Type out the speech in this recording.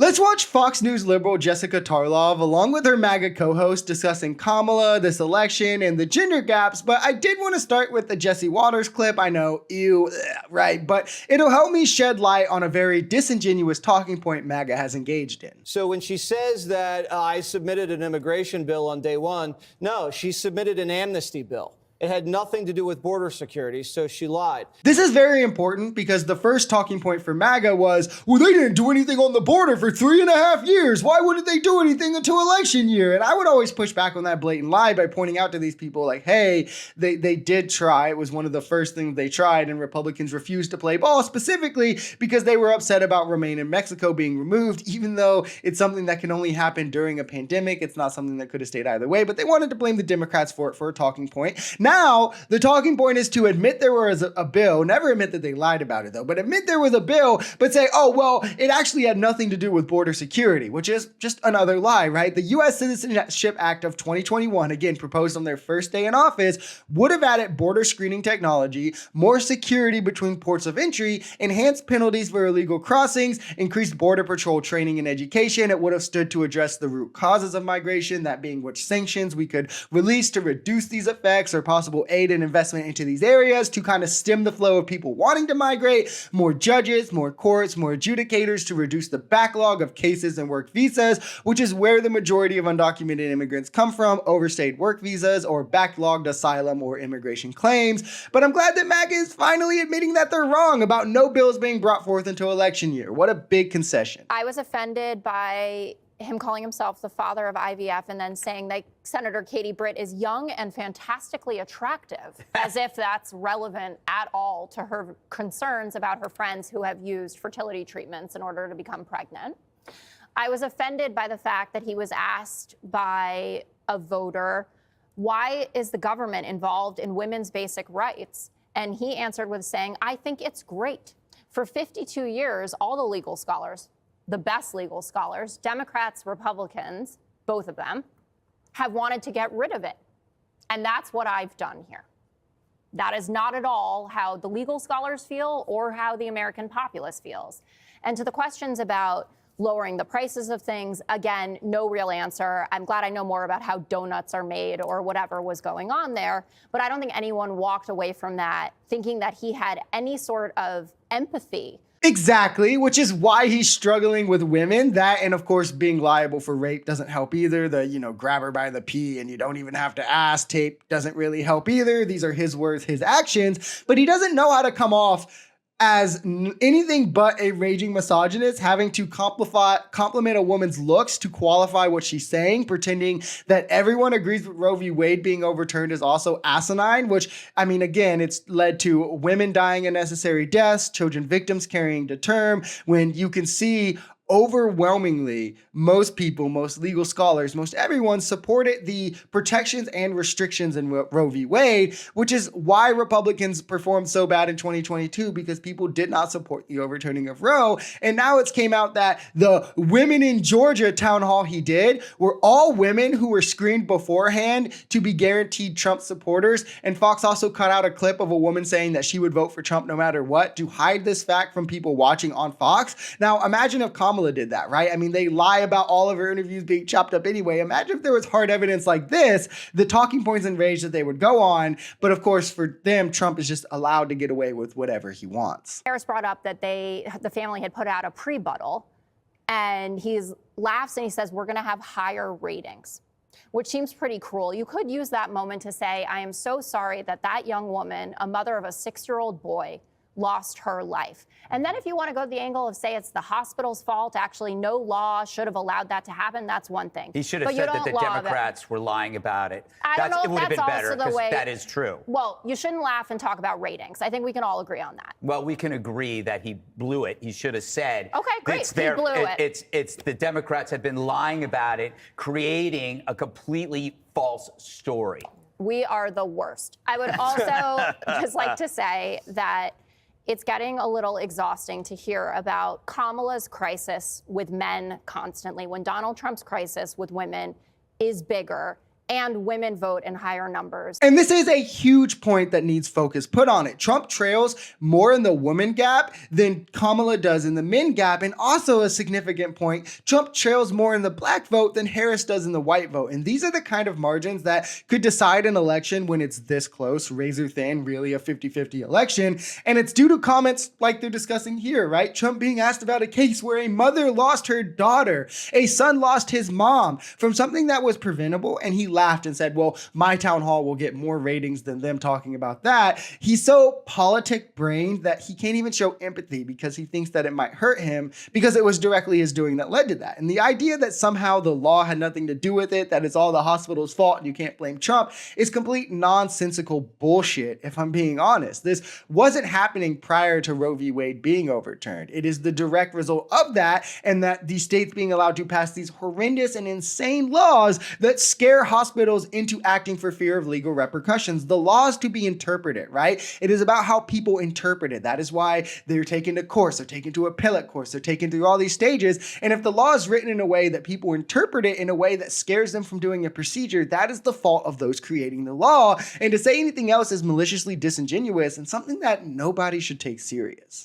Let's watch Fox News liberal Jessica Tarlov along with her MAGA co-host discussing Kamala, this election, and the gender gaps, but I did want to start with the Jesse Waters clip. I know, ew, right, but it'll help me shed light on a very disingenuous talking point MAGA has engaged in. So when she says that I submitted an immigration bill on day one, no, she submitted an amnesty bill. It had nothing to do with border security, so she lied. This is very important because the first talking point for MAGA was, well, they didn't do anything on the border for 3.5 years. Why wouldn't they do anything until election year? And I would always push back on that blatant lie by pointing out to these people like, hey, they did try. It was one of the first things they tried, and Republicans refused to play ball specifically because they were upset about Remain in Mexico being removed, even though it's something that can only happen during a pandemic. It's not something that could have stayed either way, but they wanted to blame the Democrats for it for a talking point. Now, the talking point is to admit there was a bill, never admit that they lied about it though, but admit there was a bill, but say, oh, well, it actually had nothing to do with border security, which is just another lie, right? The U.S. Citizenship Act of 2021, again, proposed on their first day in office, would have added border screening technology, more security between ports of entry, enhanced penalties for illegal crossings, increased border patrol training and education. It would have stood to address the root causes of migration, that being which sanctions we could release to reduce these effects or possible aid and investment into these areas to kind of stem the flow of people wanting to migrate, more judges, more courts, more adjudicators to reduce the backlog of cases and work visas, which is where the majority of undocumented immigrants come from, overstayed work visas or backlogged asylum or immigration claims. But I'm glad that MAGA is finally admitting that they're wrong about no bills being brought forth until election year. What a big concession. I was offended by him calling himself the father of IVF and then saying that Senator Katie Britt is young and fantastically attractive, as if that's relevant at all to her concerns about her friends who have used fertility treatments in order to become pregnant. I was offended by the fact that he was asked by a voter, why is the government involved in women's basic rights? And he answered with saying, I think it's great. For 52 years, all the legal scholars, the best legal scholars, Democrats, Republicans, both of them, have wanted to get rid of it. And that's what I've done here. That is not at all how the legal scholars feel or how the American populace feels. And to the questions about lowering the prices of things, again, no real answer. I'm glad I know more about how donuts are made or whatever was going on there. But I don't think anyone walked away from that thinking that he had any sort of empathy. Exactly, which is why he's struggling with women. That, and of course, being liable for rape doesn't help either. The, grab her by the pee and you don't even have to ask tape doesn't really help either. These are his words, his actions, but he doesn't know how to come off as anything but a raging misogynist, having to compliment a woman's looks to qualify what she's saying, pretending that everyone agrees with Roe v. Wade being overturned is also asinine, which, I mean, again, it's led to women dying unnecessary deaths, children victims carrying to term, when you can see overwhelmingly, most people, most legal scholars, most everyone supported the protections and restrictions in Roe v. Wade, which is why Republicans performed so bad in 2022, because people did not support the overturning of Roe. And now it's came out that the women in Georgia town hall he did were all women who were screened beforehand to be guaranteed Trump supporters. And Fox also cut out a clip of a woman saying that she would vote for Trump no matter what to hide this fact from people watching on Fox. Now, imagine if Kamala did that, right? I mean, they lie about all of her interviews being chopped up anyway. Imagine if there was hard evidence like this, the talking points and rage that they would go on. But of course, for them, Trump is just allowed to get away with whatever he wants. Harris brought up that the family had put out a pre-buttal, and he laughs and he says, we're going to have higher ratings, which seems pretty cruel. You could use that moment to say, I am so sorry that that young woman, a mother of a 6-year-old boy, lost her life. And then if you want to go to the angle of say it's the hospital's fault, actually no law should have allowed that to happen, that's one thing. He should have said that the Democrats were lying about it. It would have been better, because that is true. Well, you shouldn't laugh and talk about ratings. I think we can all agree on that. Well, we can agree that he blew it. He should have said, okay, great, he blew it. It's the Democrats have been lying about it, creating a completely false story. We are the worst. I would also just like to say that it's getting a little exhausting to hear about Kamala's crisis with men constantly when Donald Trump's crisis with women is bigger and women vote in higher numbers. And this is a huge point that needs focus put on it. Trump trails more in the woman gap than Kamala does in the men gap. And also a significant point, Trump trails more in the black vote than Harris does in the white vote. And these are the kind of margins that could decide an election when it's this close, razor thin, really a 50-50 election. And it's due to comments like they're discussing here, right? Trump being asked about a case where a mother lost her daughter, a son lost his mom from something that was preventable. And he laughed and said, well, my town hall will get more ratings than them talking about that. He's so politic brained that he can't even show empathy because he thinks that it might hurt him because it was directly his doing that led to that. And the idea that somehow the law had nothing to do with it, that it's all the hospital's fault and you can't blame Trump is complete nonsensical bullshit, if I'm being honest. This wasn't happening prior to Roe v. Wade being overturned. It is the direct result of that, and that these states being allowed to pass these horrendous and insane laws that scare hospitals into acting for fear of legal repercussions. The law is to be interpreted, right? It is about how people interpret it. That is why they're taken to courts, they're taken to appellate courts, they're taken through all these stages. And if the law is written in a way that people interpret it in a way that scares them from doing a procedure, that is the fault of those creating the law. And to say anything else is maliciously disingenuous and something that nobody should take serious.